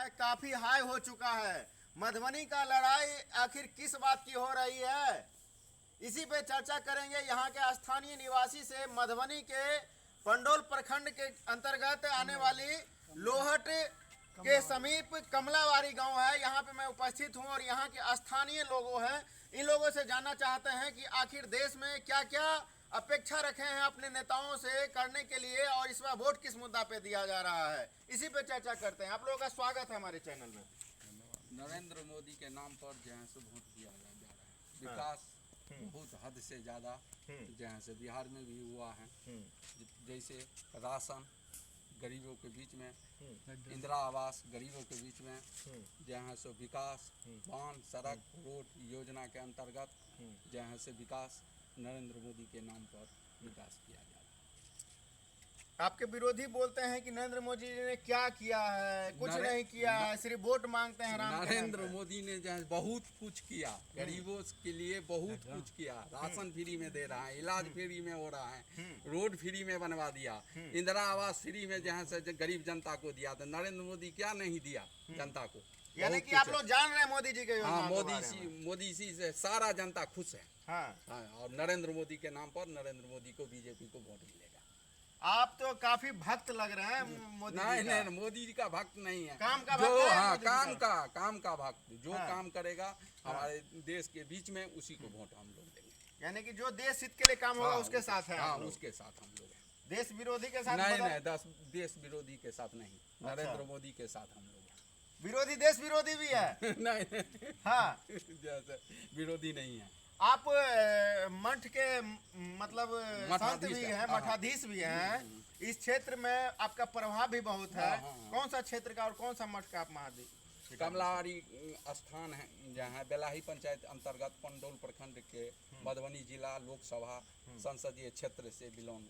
है काफी हाई हो चुका है। मधुबनी का लड़ाई आखिर किस बात की हो रही है, इसी पे चर्चा करेंगे। यहाँ के स्थानीय निवासी से मधुबनी के पंडोल प्रखंड के अंतर्गत आने वाली लोहट के समीप कमलावारी गांव है, यहाँ पे मैं उपस्थित हूँ और यहाँ के स्थानीय लोगों हैं। इन लोगों से जानना चाहते हैं कि आखिर देश में क्या क्या अपेक्षा रखे हैं अपने नेताओं से करने के लिए और इस बार वोट किस मुद्दा पे दिया जा रहा है, इसी पे चर्चा करते हैं। आप लोगों का स्वागत है हमारे चैनल में। नरेंद्र मोदी के नाम पर जहाँ से वोट दिया जा रहा है, विकास बहुत हद से ज़्यादा जहाँ से बिहार में भी हुआ है। जैसे राशन गरीबों के बीच में, इंदिरा आवास गरीबों के बीच में, जहाँ से विकास वाहन सड़क रोड योजना के अंतर्गत जहाँ से विकास नरेंद्र मोदी के नाम पर विकास किया जा रहा है। आपके विरोधी बोलते हैं कि नरेंद्र मोदी जी ने क्या किया है, कुछ नहीं किया है, सिर्फ वोट मांगते हैं। नरेंद्र मोदी ने जहाँ बहुत कुछ किया, गरीबों के लिए बहुत कुछ किया। राशन फ्री में दे रहा है, इलाज फ्री में हो रहा है, रोड फ्री में बनवा दिया, इंदिरा आवास फ्री में जहाँ से गरीब जनता को दिया। तो नरेंद्र मोदी क्या नहीं दिया जनता को? यानी कि आप लोग जान रहे हैं मोदी जी के हाँ, मोदी जी से सारा जनता खुश है। हाँ, और नरेंद्र मोदी के नाम पर नरेंद्र मोदी को बीजेपी को वोट मिलेगा। आप तो काफी भक्त लग रहे हैं मोदी जी का। नहीं, मोदी जी का भक्त नहीं है, काम का जो भक्त है। हाँ काम का भक्त, जो काम करेगा हमारे देश के बीच में उसी को वोट हम लोग देंगे। यानी कि जो देश हित के लिए काम होगा उसके साथ है। हाँ, उसके साथ हम लोग हैं। देश विरोधी के साथ नहीं, देश विरोधी के साथ नहीं, नरेंद्र मोदी के साथ हम लोग हैं। विरोधी देश विरोधी भी है। नहीं, हाँ, जैसे विरोधी नहीं है। आप मठ के मतलब संत भी हैं, मठाधीश भी हैं। इस क्षेत्र में आपका प्रभाव भी बहुत है। कौन सा क्षेत्र का और कौन सा मठ का आप महाधीश? कमलावारी स्थान है, जहाँ बेलाही पंचायत अंतर्गत पंडोल प्रखंड के मधुबनी जिला लोकसभा संसदीय क्षेत्र से बिलोंग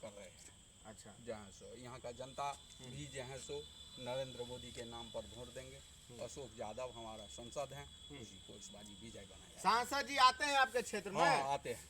कर रहे हैं। अच्छा, जहाँ सो यहाँ का जनता भी जहाँ सो नरेंद्र मोदी के नाम पर वोट देंगे। अशोक यादव हमारा सांसद हैं, उसी को इस बारी विजय बनाया। सांसद जी आते हैं आपके क्षेत्र में? हाँ, आते हैं।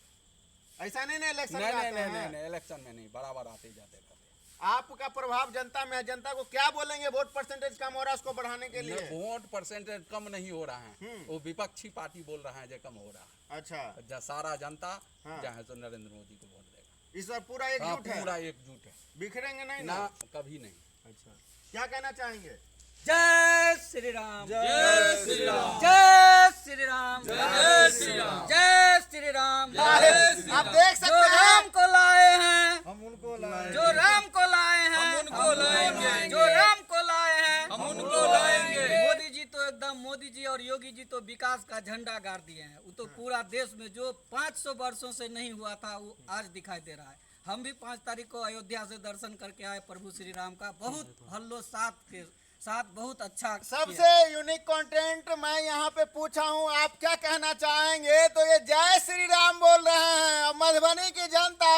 ऐसा नहीं इलेक्शन नहीं, इलेक्शन में नहीं, बराबर आते जाते रहते। आपका प्रभाव जनता में है। जनता को क्या बोलेंगे? वोट परसेंटेज कम हो रहा है, उसको बढ़ाने के लिए। वोट परसेंटेज कम नहीं हो रहा है, वो विपक्षी पार्टी बोल रहा है जो कम हो रहा है। अच्छा, सारा जनता जहाँ से नरेंद्र मोदी को वोट देगा। इस बार पूरा एकजुट है? पूरा एकजुट है, बिखरेंगे नहीं ना, कभी नहीं। अच्छा, क्या कहना चाहेंगे? जय श्री राम, जय श्री राम, जय श्री राम, जय श्री राम, जय श्री राम। आप देख सकते जो हैं राम को लाए हैं हम उनको लाए, जो राम को लाए हैं हम उनको लाएंगे, जो राम को लाए हैं हम उनको लाएंगे। मोदी जी तो एकदम, मोदी जी और योगी जी तो विकास का झंडा गाड़ दिए हैं। वो तो पूरा देश में जो 500 वर्षों से नहीं हुआ था वो आज दिखाई दे रहा है। हम भी 5 तारीख को अयोध्या से दर्शन करके आए प्रभु श्री राम का, बहुत हल्लोसात के साथ, बहुत अच्छा। सबसे यूनिक कंटेंट मैं यहाँ पे पूछा हूँ, आप क्या कहना चाहेंगे? तो ये जय श्री राम बोल रहे हैं और मधुबनी की जनता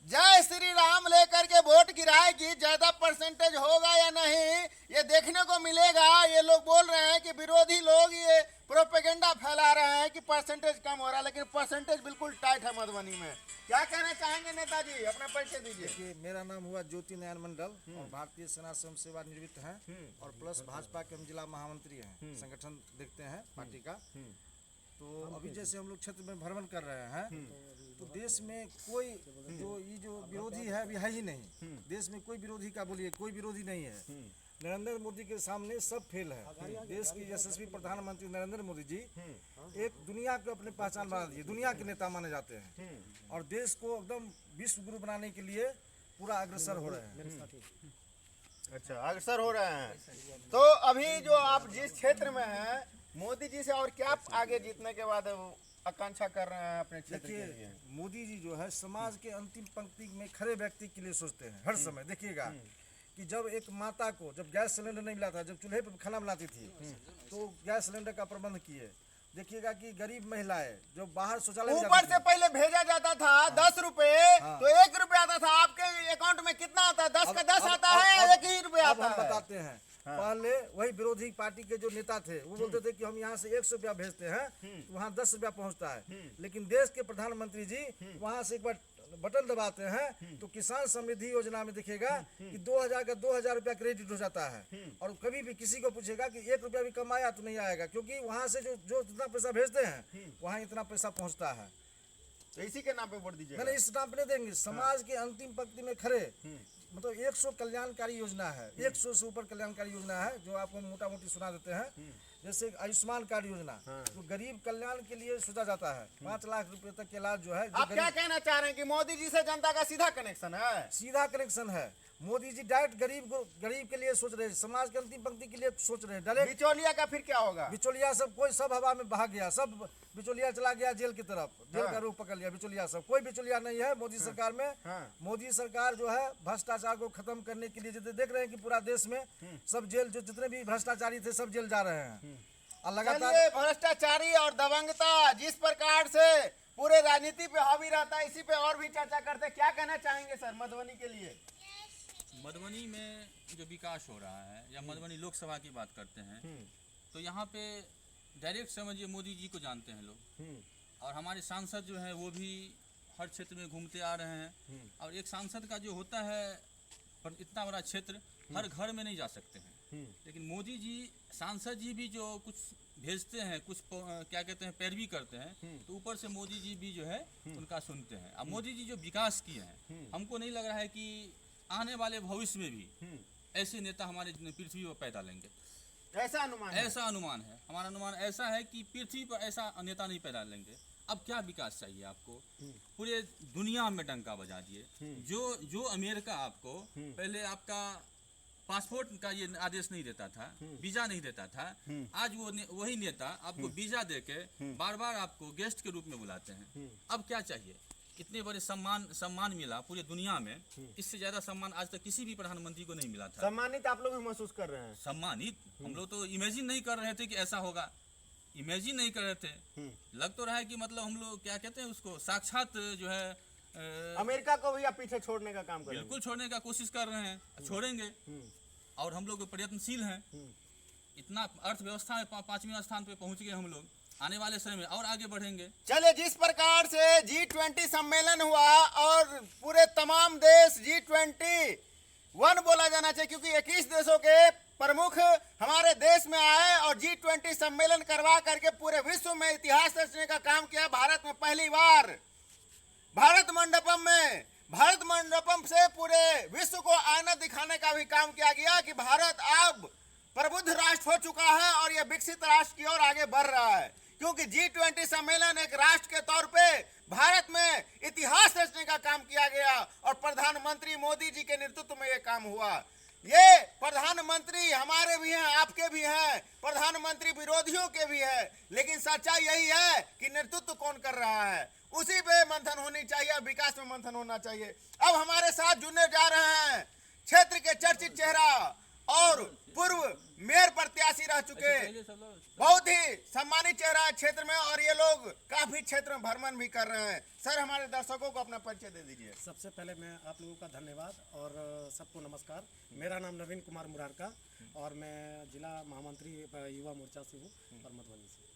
जय श्री राम लेकर के वोट गिराएगी। ज्यादा परसेंटेज होगा या नहीं ये देखने को मिलेगा। ये लोग बोल रहे हैं कि विरोधी लोग ये प्रोपेगेंडा फैला रहे हैं कि परसेंटेज कम हो रहा है, लेकिन परसेंटेज बिल्कुल टाइट है मधुबनी में। क्या कहना चाहेंगे नेताजी? अपना परिचय दीजिए। मेरा नाम हुआ ज्योति नयन मंडल और भारतीय सेना स्वयं सेवा निवृत्त हैं और प्लस भाजपा के हम जिला महामंत्री हैं। संगठन देखते हैं पार्टी का। तो अभी जैसे हम लोग क्षेत्र में भ्रमण कर रहे हैं तो देश में कोई जो विरोधी है अभी है ही नहीं। देश में कोई विरोधी का बोलिए, कोई विरोधी नहीं है। नरेंद्र मोदी के सामने सब फेल है। देश के यशस्वी प्रधानमंत्री नरेंद्र मोदी जी एक दुनिया को अपने पहचान बना दिए, दुनिया के नेता माने जाते हैं और देश को एकदम विश्व गुरु बनाने के लिए पूरा अग्रसर हो रहे हैं। अच्छा, अग्रसर हो रहे हैं। तो अभी जो आप जिस क्षेत्र में हैं, मोदी जी से और क्या आगे जीतने के बाद आकांक्षा कर रहे हैं अपने क्षेत्र के लिए? मोदी जी जो है समाज के अंतिम पंक्ति में खड़े व्यक्ति के लिए सोचते हैं हर समय। देखिएगा कि जब एक माता को जब गैस सिलेंडर नहीं मिला था, जब चूल्हे पर खाना बनाती थी तो गैस सिलेंडर का प्रबंध किए। देखिएगा कि गरीब महिलाएं जो बाहर शौचालय ऊपर से पहले भेजा जाता था 10 रुपए, तो 1 रुपया आता था। आपके अकाउंट में कितना आता है? 10 का 10 आता है, 1 ही रुपया आता है। हम बताते हैं। पहले वही विरोधी पार्टी के जो नेता थे वो बोलते थे कि हम यहाँ से 100 रुपया भेजते हैं, वहाँ 10 रुपया पहुँचता है। लेकिन देश के प्रधानमंत्री जी वहाँ से एक बार बटन दबाते हैं तो किसान समृद्धि योजना में दिखेगा कि 2000 का 2000 रुपया क्रेडिट हो जाता है। और कभी भी किसी को पूछेगा कि 1 रुपया भी कमाया तो नहीं आएगा, क्योंकि वहाँ से जो जितना पैसा भेजते हैं वहाँ इतना पैसा पहुँचता है। तो इसी के नाम पे वोट दीजिएगा। नहीं, इस नाम पे नहीं देंगे। समाज के अंतिम पंक्ति में खड़े, मतलब 100 कल्याणकारी योजना है, 100 से ऊपर कल्याणकारी योजना है जो आपको मोटा मोटी सुना देते हैं। जैसे आयुष्मान कार्ड योजना, तो गरीब कल्याण के लिए सोचा जाता है। 5 लाख रुपए तक के इलाज जो है, जो आप क्या कहना चाह रहे हैं कि मोदी जी से जनता का सीधा कनेक्शन है? सीधा कनेक्शन है। मोदी जी डायरेक्ट गरीब के लिए सोच रहे हैं, समाज के अंतिम पंक्ति के लिए सोच रहे हैं। डायरेक्ट बिचौलिया का फिर क्या होगा? बिचौलिया सब हवा में भाग गया, सब बिचौलिया चला गया जेल की तरफ, जेल का रुख पकड़ लिया बिचौलिया सब। कोई बिचौलिया नहीं है मोदी सरकार में। मोदी सरकार जो है भ्रष्टाचार को खत्म करने के लिए, जैसे देख रहे हैं कि पूरा देश में सब जेल, जो जितने भी भ्रष्टाचारी थे सब जेल जा रहे हैं। और लगातार चलिए, भ्रष्टाचारी और दबंगता जिस प्रकार से पूरे राजनीति पे हावी रहता है, इसी पे और भी चर्चा करते हैं। क्या कहना चाहेंगे सर मधुबनी के लिए? मधुबनी में जो विकास हो रहा है, या मधुबनी लोकसभा की बात करते हैं, तो यहाँ पे डायरेक्ट समझिए मोदी जी को जानते हैं लोग। और हमारे सांसद जो हैं वो भी हर क्षेत्र में घूमते आ रहे हैं। और एक सांसद का जो होता है, पर इतना बड़ा क्षेत्र हर घर में नहीं जा सकते हैं। लेकिन मोदी जी, सांसद जी भी जो कुछ भेजते हैं, कुछ क्या कहते हैं, पैरवी करते हैं, तो ऊपर से मोदी जी भी जो है उनका सुनते हैं। अब मोदी जी जो विकास किए हैं, हमको नहीं लग रहा है कि आने वाले भविष्य में भी ऐसे नेता हमारे पृथ्वी पर पैदा लेंगे। ऐसा अनुमान है? ऐसा अनुमान है, हमारा अनुमान ऐसा है कि पृथ्वी पर ऐसा नेता नहीं पैदा लेंगे। अब क्या विकास चाहिए आपको? पूरे दुनिया में डंका बजा दिए। जो अमेरिका आपको पहले आपका पासपोर्ट का ये आदेश नहीं देता था, वीजा नहीं देता था, आज वही नेता आपको वीजा देके बार बार आपको गेस्ट के रूप में बुलाते हैं। अब क्या चाहिए? इतने बड़े सम्मान मिला पूरी दुनिया में, इससे ज्यादा सम्मान आज तक किसी भी प्रधानमंत्री को नहीं मिला था। सम्मानित आप लोग भी महसूस कर रहे हैं? सम्मानित हम लोग तो इमेजिन नहीं कर रहे थे कि ऐसा होगा, इमेजिन नहीं कर रहे थे। लग तो रहा है कि मतलब हम लोग क्या कहते हैं उसको, साक्षात जो है अमेरिका को भी आप पीछे छोड़ने का काम करेंगे? बिल्कुल छोड़ने का कोशिश कर रहे हैं, छोड़ेंगे। और हम लोग प्रयत्नशील हैं। इतना अर्थव्यवस्था में 5वें स्थान पे पहुंच गए हम लोग। आने वाले समय में और आगे बढ़ेंगे। चले, जिस प्रकार से G20 सम्मेलन हुआ और पूरे तमाम देश G21 बोला जाना चाहिए, क्योंकि 21 देशों के प्रमुख हमारे देश में आए और G20 सम्मेलन करवा करके पूरे विश्व में इतिहास रचने का काम किया। भारत में पहली बार भारत मंडपम से पूरे विश्व को आईना दिखाने का भी काम किया गया कि भारत अब प्रबुद्ध राष्ट्र हो चुका है और यह विकसित राष्ट्र की ओर आगे बढ़ रहा है। क्योंकि G20 सम्मेलन एक राष्ट्र के तौर पे भारत में इतिहास रचने का काम किया गया और प्रधानमंत्री मोदी जी के नेतृत्व में यह काम हुआ। ये प्रधानमंत्री हमारे भी हैं, आपके भी हैं, प्रधानमंत्री विरोधियों के भी है, लेकिन सच्चाई यही है कि नेतृत्व कौन कर रहा है, उसी पे मंथन होनी चाहिए, विकास में मंथन होना चाहिए। अब हमारे साथ जुड़ने जा रहे हैं क्षेत्र के चर्चित चेहरा और पूर्व मेयर प्रत्याशी रह चुके, बहुत ही सम्मानित चेहरा है क्षेत्र में, और ये लोग काफी क्षेत्र में भ्रमण भी कर रहे हैं। सर, हमारे दर्शकों को अपना परिचय दे दीजिए। सबसे पहले मैं आप लोगों का धन्यवाद और सबको नमस्कार। मेरा नाम नवीन कुमार मुरारका और मैं जिला महामंत्री युवा मोर्चा से हूँ और मधुबनी से।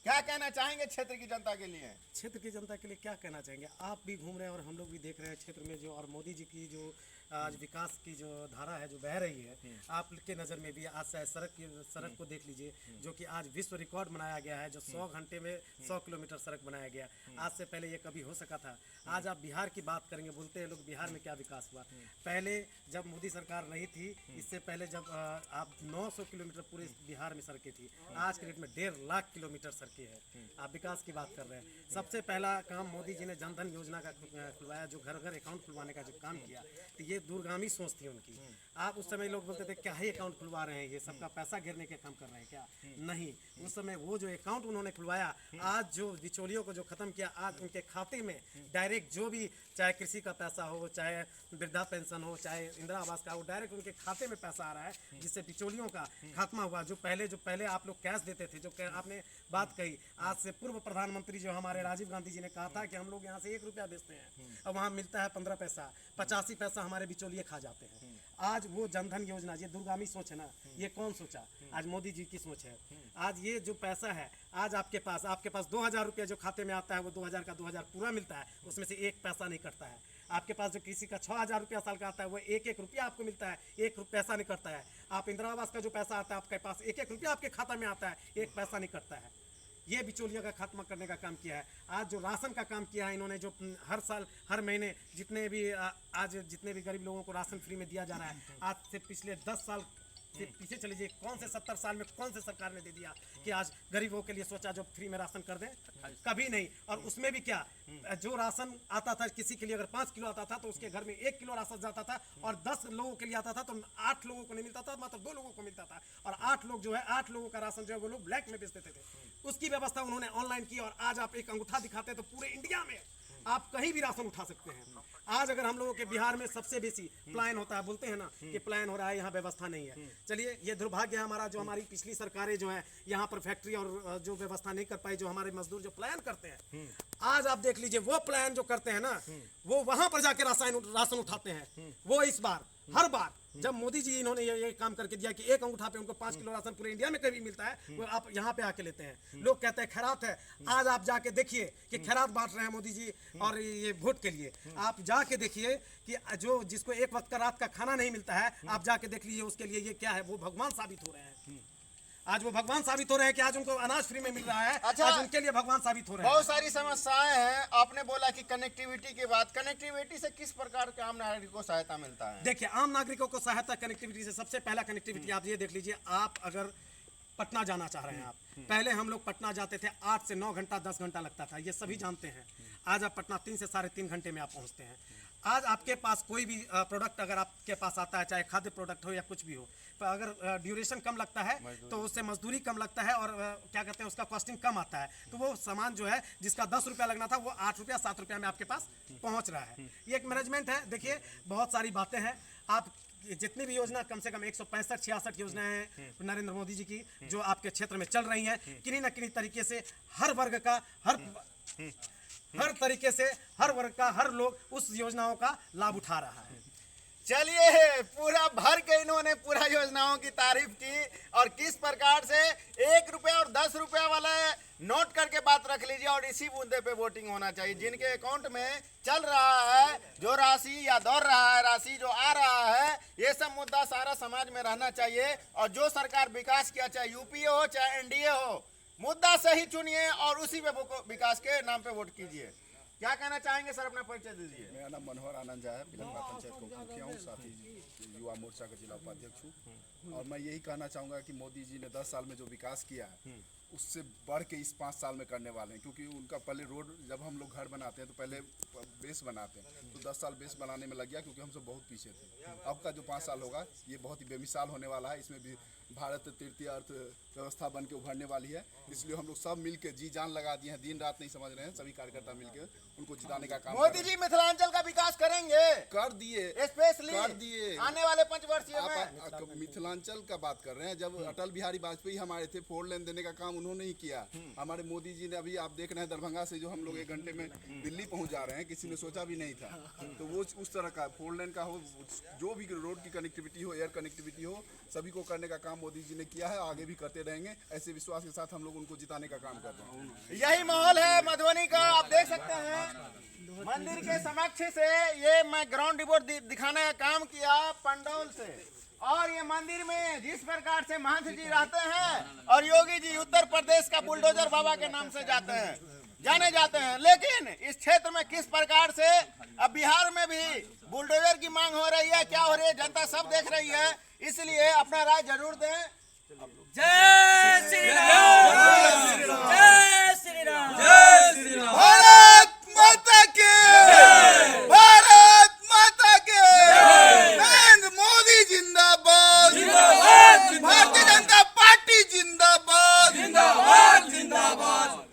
क्या कहना चाहेंगे क्षेत्र की जनता के लिए? क्षेत्र की जनता के लिए क्या कहना चाहेंगे? आप भी घूम रहे हैं और हम लोग भी देख रहे हैं क्षेत्र में जो, और मोदी जी की जो आज विकास की जो धारा है जो बह रही है, आपके नज़र में भी आज सड़क को देख लीजिए, जो कि आज विश्व रिकॉर्ड बनाया गया है, जो 100 घंटे में 100 किलोमीटर सड़क बनाया गया। आज से पहले ये कभी हो सका था? आज आप बिहार की बात करेंगे, बोलते हैं लोग बिहार में क्या विकास हुआ। पहले जब मोदी सरकार नहीं थी, इससे पहले जब आप 900 किलोमीटर पूरे बिहार में सड़कें थी, आज के डेट में 1.5 लाख किलोमीटर सड़कें हैं। आप विकास की बात कर रहे हैं। सबसे पहला काम मोदी जी ने जनधन योजना का खुलवाया, जो घर घर अकाउंट खुलवाने का जो काम किया, तो ये दूरगामी सोच थी उनकी। आप उस समय लोग बोलते थे क्या ही अकाउंट खुलवा रहे हैं, ये सबका पैसा गिरने के काम कर रहे हैं क्या? नहीं, उस समय वो जो अकाउंट उन्होंने खुलवाया, आज जो बिचौलियों को जो खत्म किया, आज उनके खाते में डायरेक्ट जो भी, चाहे कृषि का पैसा हो, चाहे वृद्धा पेंशन हो, चाहे इंदिरा आवास का हो, डायरेक्ट उनके खाते में पैसा आ रहा है, जिससे बिचौलियों का खात्मा हुआ। जो पहले आप लोग कैश देते थे, जो आपने बात कही, आज से पूर्व प्रधानमंत्री जो हमारे राजीव गांधी जी ने कहा था कि हम लोग यहाँ से 1 रुपया बेचते हैं और वहाँ मिलता है 15 पैसा, 85 पैसा हमारे हमारे बिचौलिए खा जाते हैं। आज वो जनधन योजना, ये दूरगामी सोच है ना, ये कौन सोचा? आज मोदी जी की सोच है। आज ये जो पैसा है, आज आपके पास 2000 रुपया जो खाते में आता है, वो 2000 का 2000 पूरा मिलता है, उसमें से एक पैसा नहीं कटता है। आपके पास जो किसी का 6000 रुपया साल का आता है, वो एक रुपया आपको मिलता है, एक पैसा नहीं कटता है। आप इंदिरा आवास का जो पैसा आता है, आपके पास एक रुपया आपके खाता में आता है, एक पैसा नहीं कटता है। ये बिचौलिया का खात्मा करने का काम किया है। आज जो राशन का काम किया है इन्होंने, जो हर साल हर महीने जितने भी गरीब लोगों को राशन फ्री में दिया जा रहा है, आज से पिछले 10 साल से पीछे चले जाइए, कौन से 70 साल में कौन से सरकार ने दे दिया कि आज गरीबों के लिए सोचा जो फ्री में राशन कर दें? कभी नहीं। और उसमें भी क्या, जो राशन आता था किसी के लिए अगर 5 किलो आता था तो उसके घर में 1 किलो राशन जाता था, और 10 लोगों के लिए आता था तो 8 लोगों को नहीं मिलता था, मात्र 2 लोगों को मिलता था। और 8 लोगों का राशन जो है वो लोग ब्लैक में बेच देते थे। उसकी व्यवस्था उन्होंने ऑनलाइन की, और आज आप एक अंगूठा दिखाते हैं तो पूरे इंडिया में आप कहीं भी राशन उठा सकते हैं। आज अगर हम लोगों के बिहार में सबसे बेसी पलायन होता है, बोलते हैं ना कि पलायन हो रहा है, यहाँ व्यवस्था नहीं है। चलिए, ये दुर्भाग्य है हमारा, जो हमारी पिछली सरकारें जो है यहाँ पर फैक्ट्री और जो व्यवस्था नहीं कर पाई, जो हमारे मजदूर जो पलायन करते हैं। आज आप देख लीजिए, वो पलायन जो करते हैं ना, वो वहां पर जाके राशन उठाते हैं। वो इस बार हर बार जब मोदी जी इन्होंने ये काम करके दिया कि एक अंगूठा पे उनको 5 किलो राशन पूरे इंडिया में कभी मिलता है, वो आप यहाँ पे आके लेते हैं। लोग कहते हैं खैरात है। आज आप जाके देखिए कि खैरात बांट रहे हैं मोदी जी, और ये वोट के लिए। आप जाके देखिए कि जो जिसको एक वक्त का रात का खाना नहीं मिलता है, आप जाके देख लीजिए उसके लिए ये क्या है, वो भगवान साबित हो रहे हैं। आज वो भगवान साबित हो रहे हैं कि आज उनको अनाज फ्री में मिल रहा है। अच्छा, आज उनके लिए भगवान साबित हो रहे हैं। बहुत सारी समस्याएं हैं। आपने बोला कि कनेक्टिविटी की बात, कनेक्टिविटी से किस प्रकार के आम नागरिक को सहायता मिलता है? देखिए, आम नागरिकों को सहायता कनेक्टिविटी से, सबसे पहला कनेक्टिविटी आप ये देख लीजिए, आप अगर पटना जाना चाह रहे हैं, आप पहले हम लोग पटना जाते थे 8 से 9 घंटा 10 घंटा लगता था, ये सभी जानते हैं। आज आप पटना 3 से 3.5 घंटे में आप पहुंचते हैं। आज आपके पास कोई भी प्रोडक्ट अगर आपके पास आता है, चाहे खाद्य प्रोडक्ट हो या कुछ भी हो, तो अगर ड्यूरेशन कम लगता है तो उससे मजदूरी कम लगता है, और क्या कहते हैं, उसका कॉस्टिंग कम आता है, तो वो सामान जो है जिसका 10 रुपया लगना था, वो 8 रुपया 7 रुपया में आपके पास पहुंच रहा है। ये एक मैनेजमेंट है। देखिए, बहुत सारी बातें हैं। आप जितनी भी योजना, कम से कम 165-66 योजनाएं नरेंद्र मोदी जी की जो आपके क्षेत्र में चल रही हैं, किन्हीं न किन्हीं तरीके से हर वर्ग का, हर तरीके से हर वर्ग का, हर लोग उस योजनाओं का लाभ उठा रहा है। चलिए, पूरा भर के इन्होंने पूरा योजनाओं की तारीफ की, और किस प्रकार से 1 रुपया और 10 रुपया वाला नोट करके बात रख लीजिए, और इसी मुद्दे पे वोटिंग होना चाहिए। जिनके अकाउंट में चल रहा है जो राशि, या दौड़ रहा है राशि, जो आ रहा है, ये सब मुद्दा सारा समाज में रहना चाहिए। और जो सरकार विकास किया, चाहे यूपीए हो चाहे एनडीए हो, मुद्दा सही चुनिए और उसी पे विकास के नाम पे वोट कीजिए। क्या कहना चाहेंगे सर, अपना परिचय दीजिए। मेरा नाम मनोहर आनंद है, बिलंगा पंचायत का मुखिया हूँ, साथ ही युवा मोर्चा का जिला उपाध्यक्ष हूँ। और मैं यही कहना चाहूँगा कि मोदी जी ने 10 साल में जो विकास किया है, उससे बढ़ के इस 5 साल में करने वाले हैं। क्योंकि उनका पहले रोड, जब हम लोग घर बनाते हैं तो पहले बेस बनाते हैं, तो 10 साल बेस बनाने में लग गया, क्योंकि हम सब बहुत पीछे थे। अब का जो 5 साल होगा, ये बहुत ही बेमिसाल होने वाला है। इसमें भी भारत तृतीय अर्थव्यवस्था बन के उभरने वाली है। इसलिए हम लोग सब मिलके जी जान लगा दिए हैं, दिन रात नहीं समझ रहे हैं, सभी कार्यकर्ता मिलके उनको जिताने का काम मोदी जी मिथिलांचल का विकास करेंगे, कर दिए, स्पेशली कर दिए। आने वाले 5 वर्षीय में। आप मिथिलांचल का बात कर रहे हैं, जब अटल बिहारी वाजपेयी हमारे थे, 4 लेन देने का काम उन्होंने ही किया। हमारे मोदी जी ने, अभी आप देख रहे हैं दरभंगा से जो हम लोग 1 घंटे में दिल्ली पहुंच जा रहे हैं, किसी ने सोचा भी नहीं था। तो वो उस तरह का 4 लेन का हो, जो भी रोड की कनेक्टिविटी हो, एयर कनेक्टिविटी हो, सभी को करने का काम मोदी जी ने किया है, आगे भी करते रहेंगे। ऐसे विश्वास के साथ हम लोग उनको जिताने का काम कर रहे हैं। यही माहौल है मधुबनी का। आप देख सकते हैं मंदिर के समक्ष से ये मैं ग्राउंड रिपोर्ट दिखाने का काम किया पंडौल से। और ये मंदिर में जिस प्रकार से महंत जी रहते हैं, और योगी जी उत्तर प्रदेश का बुलडोजर बाबा के नाम से जाने जाते हैं, लेकिन इस क्षेत्र में किस प्रकार से अब बिहार में भी बुलडोजर की मांग हो रही है, क्या हो रही है, जनता सब देख रही है। इसलिए अपना राय जरूर दें। जय श्री राम, जय श्री राम, जय श्री राम। भारत माता के, भारत माता के, नरेंद्र मोदी जिंदाबाद, जिंदाबाद, भारतीय जनता पार्टी जिंदाबाद, जिंदाबाद, जिंदाबाद।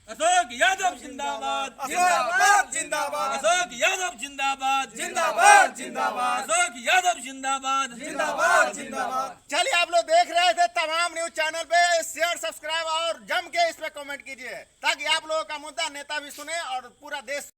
अशोक यादव जिंदाबाद, जिंदाबाद, जिंदाबाद, अशोक यादव जिंदाबाद, जिंदाबाद, जिंदाबाद, अशोक यादव जिंदाबाद, जिंदाबाद, जिंदाबाद। चलिए, आप लोग देख रहे थे तमाम न्यूज चैनल पे, शेयर सब्सक्राइब और जम के इस पे कमेंट कीजिए, ताकि आप लोगों का मुद्दा नेता भी सुने और पूरा देश